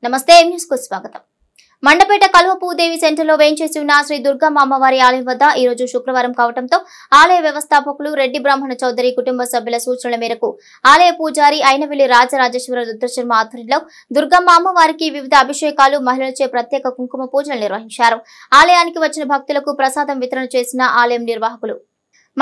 నమస్తే న్యూస్ కు స్వాగతం. మండపేట కల్వపూదేవి సెంటర్ లో వేంచేసి ఉన్న శ్రీ దుర్గమ్మ అమ్మవారి ఆలయం వద్ద ఈ రోజు శుక్రవారం కావడంతో ఆలయ వ్యవస్థాపకులు రెడ్డి బ్రాహ్మణ చౌదరి కుటుంబ సభ్యుల సూచనల మేరకు ఆలయ పూజారి అయినవిల్లి రాజరాజేశ్వర రుద్రశర్మ ఆధ్వర్యంలో దుర్గమ్మ అమ్మవారికి వివిధ అభిషేకాలు, మహిళలచే ప్రత్యేక కుంకుమ పూజలు నిర్వహించారు. ఆలయానికి వచ్చిన భక్తులకు ప్రసాదం వితరణ చేసిన ఆలయం నిర్వాహకులు.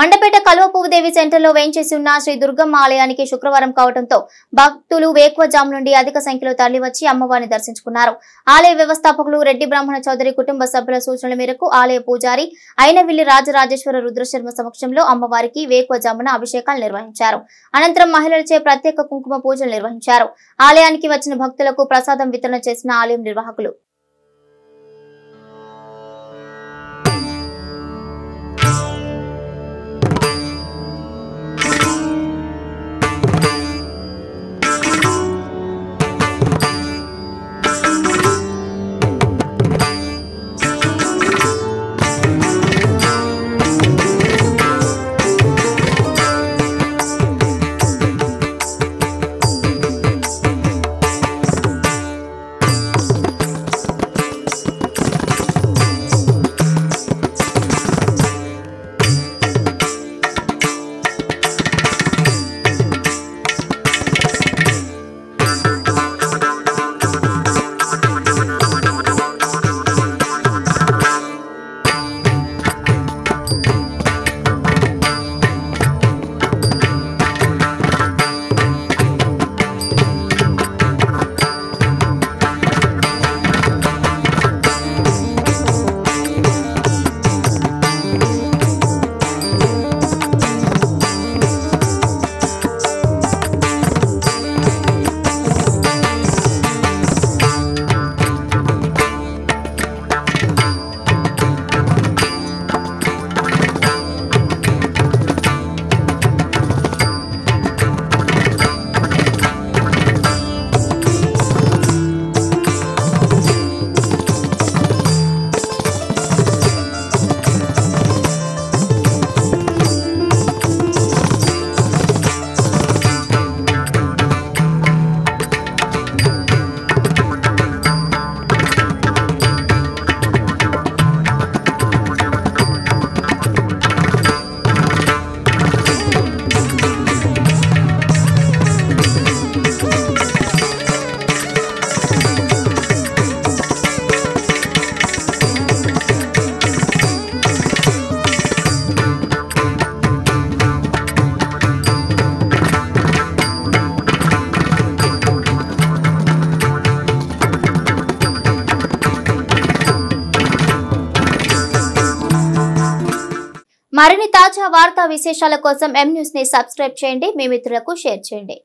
మండపేట కల్వపూదేవి సెంటర్ లో వేంచేసి ఉన్న శ్రీ దుర్గమ్మ ఆలయానికి శుక్రవారం కావడంతో భక్తులు వేకువజాము నుండి అధిక సంఖ్యలో తరలివచ్చి అమ్మవారిని దర్శించుకున్నారు. ఆలయ వ్యవస్థాపకులు రెడ్డి బ్రాహ్మణ చౌదరి కుటుంబ సభ్యుల సూచనల మేరకు ఆలయ పూజారి అయినవిల్లి రాజరాజేశ్వర రుద్రశర్మ సమక్షంలో అమ్మవారికి వేకువజామున అభిషేకాలు నిర్వహించారు. అనంతరం మహిళలచే ప్రత్యేక కుంకుమ పూజలు నిర్వహించారు. ఆలయానికి వచ్చిన భక్తులకు ప్రసాదం వితరణ చేసిన ఆలయం నిర్వాహకులు. మరిన్ని తాజా వార్తా విశేషాల కోసం ఎం న్యూస్ ని సబ్స్క్రైబ్ చేయండి, మీ మిత్రులకు షేర్ చేయండి.